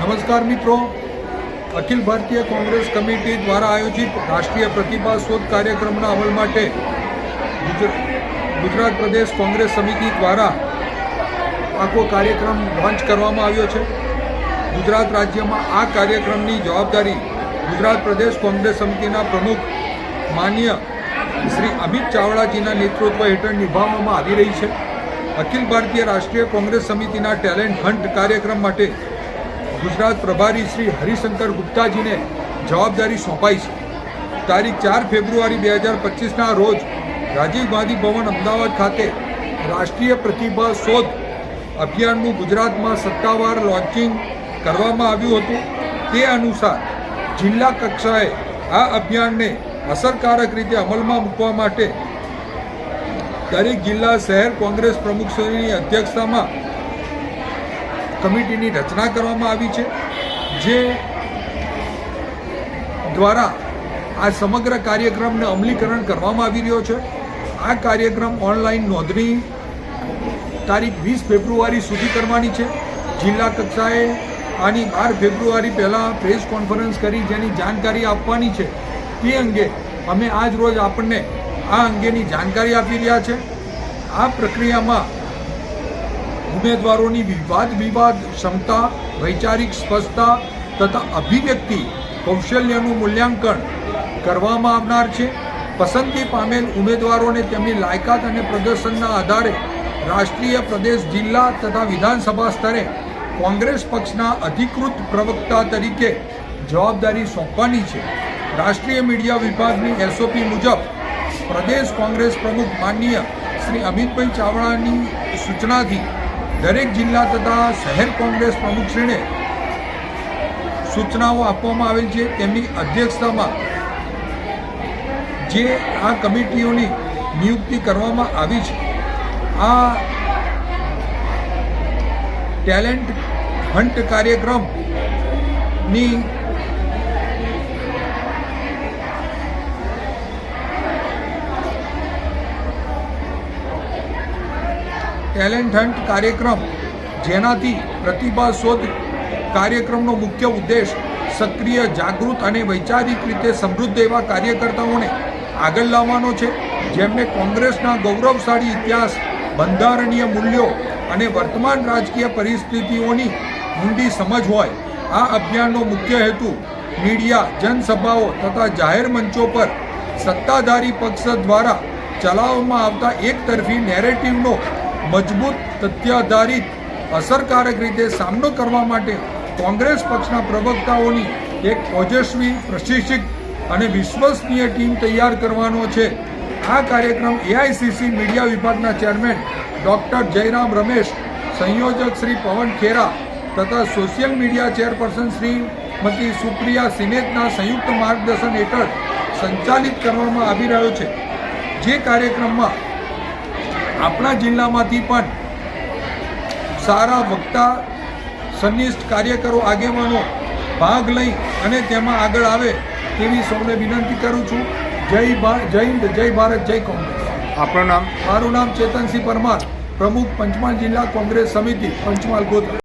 નમસ્કાર મિત્રો, અખિલ ભારતીય કોંગ્રેસ કમિટી દ્વારા આયોજિત રાષ્ટ્રીય પ્રતિભા શોધ કાર્યક્રમના અમલ માટે ગુજરાત પ્રદેશ કોંગ્રેસ સમિતિ દ્વારા આખો કાર્યક્રમ લોન્ચ કરવામાં આવ્યો છે। ગુજરાત રાજ્યમાં આ કાર્યક્રમની જવાબદારી ગુજરાત પ્રદેશ કોંગ્રેસ સમિતિના પ્રમુખ માનનીય શ્રી અમિત ચાવડાજીના નેતૃત્વ હેઠળ નિભાવવામાં આવી રહી છે। અખિલ ભારતીય રાષ્ટ્રીય કોંગ્રેસ સમિતિના ટેલેન્ટ હન્ટ કાર્યક્રમ માટે ગુજરાત પ્રભારી શ્રી હરિશંકર ગુપ્તાજીને જવાબદારી સોંપાઈ છે। તારીખ 4 ફેબ્રુઆરી 2025ના રોજ રાજીવ ગાંધી ભવન અમદાવાદ ખાતે રાષ્ટ્રીય પ્રતિભા શોધ અભિયાનનું ગુજરાતમાં સત્તાવાર લોન્ચિંગ કરવામાં આવ્યું હતું। તે અનુસાર જિલ્લા કક્ષાએ આ અભિયાનને અસરકારક રીતે અમલમાં મૂકવા માટે દરેક જિલ્લા શહેર કોંગ્રેસ પ્રમુખશ્રીની અધ્યક્ષતામાં કમિટીની રચના કરવામાં આવી છે, જે દ્વારા આ સમગ્ર કાર્યક્રમને અમલીકરણ કરવામાં આવી રહ્યો છે। આ કાર્યક્રમ ઓનલાઈન નોંધણી તારીખ 20 ફેબ્રુઆરી સુધી કરવાની છે। જિલ્લા કક્ષાએ આની 12 ફેબ્રુઆરી પહેલાં પ્રેસ કોન્ફરન્સ કરી જેની જાણકારી આપવાની છે। તે અંગે અમે આજ રોજ આપણને આ અંગેની જાણકારી આપી રહ્યા છે। આ પ્રક્રિયામાં ઉમેદવારોની વિવાદ ક્ષમતા, વૈચારિક સ્પષ્ટતા તથા અભિવ્યક્તિ કૌશલ્યનું મૂલ્યાંકન કરવામાં આવનાર છે। પસંદગી પામેલ ઉમેદવારોને તેમની લાયકાત અને પ્રદર્શનના આધારે રાષ્ટ્રીય, પ્રદેશ, જિલ્લા તથા વિધાનસભા સ્તરે કોંગ્રેસ પક્ષના અધિકૃત પ્રવક્તા તરીકે જવાબદારી સોંપવાની છે। રાષ્ટ્રીય મીડિયા વિભાગની એસઓપી મુજબ પ્રદેશ કોંગ્રેસ પ્રમુખ માનનીય શ્રી અમિતભાઈ ચાવડાની સૂચનાથી દરેક જિલ્લા તથા શહેર કોંગ્રેસ પ્રમુખશ્રીને સૂચનાઓ આપવામાં આવેલ છે। તેમની અધ્યક્ષતામાં જે આ કમિટીઓની નિયુક્તિ કરવામાં આવી છે। આ ટેલેન્ટ હન્ટ કાર્યક્રમની જેનાથી પ્રતિભા શોધ કાર્યક્રમનો મુખ્ય ઉદ્દેશ સક્રિય, જાગૃત અને વૈચારિક રીતે સમૃદ્ધ એવા કાર્યકર્તાઓને આગળ લાવવાનો છે, જેમને કોંગ્રેસના ગૌરવશાળી ઇતિહાસ, બંધારણીય મૂલ્યો અને વર્તમાન રાજકીય પરિસ્થિતિઓની ઊંડી સમજ હોય। આ અભિયાનનો મુખ્ય હેતુ મીડિયા, જનસભાઓ તથા જાહેર મંચો પર સત્તાધારી પક્ષ દ્વારા ચલાવવામાં આવતા એકતરફી નેરેટિવનો મજબૂત, તથ્યાધારિત, અસરકારક રીતે સામનો કરવા માટે કોંગ્રેસ પક્ષના પ્રવક્તાઓની એક ઓજસ્વી, પ્રશિક્ષિત અને વિશ્વસનીય ટીમ તૈયાર કરવાનો છે। આ કાર્યક્રમ એઆઈસીસી મીડિયા વિભાગના ચેરમેન ડૉક્ટર જયરામ રમેશ, સંયોજક શ્રી પવન ખેરા તથા social media chairperson Shrimati Supriya સિનેતના સંયુક્ત માર્ગદર્શન હેઠળ સંચાલિત કરવામાં આવી રહ્યો છે। જે કાર્યક્રમમાં આપણા જિલ્લામાંથી પણ સારા વક્તા, સનિષ્ઠ કાર્યકરો, આગેવાનો ભાગ લઈ અને તેમાં આગળ આવે તેવી સૌને વિનંતી કરું છું। જય હિન્દ, જય ભારત, જય કોંગ્રેસ। આપનું નામ? મારું નામ ચેતનસિંહ પરમાર, પ્રમુખ પંચમહાલ જિલ્લા કોંગ્રેસ સમિતિ, પંચમહાલ ગોધરા।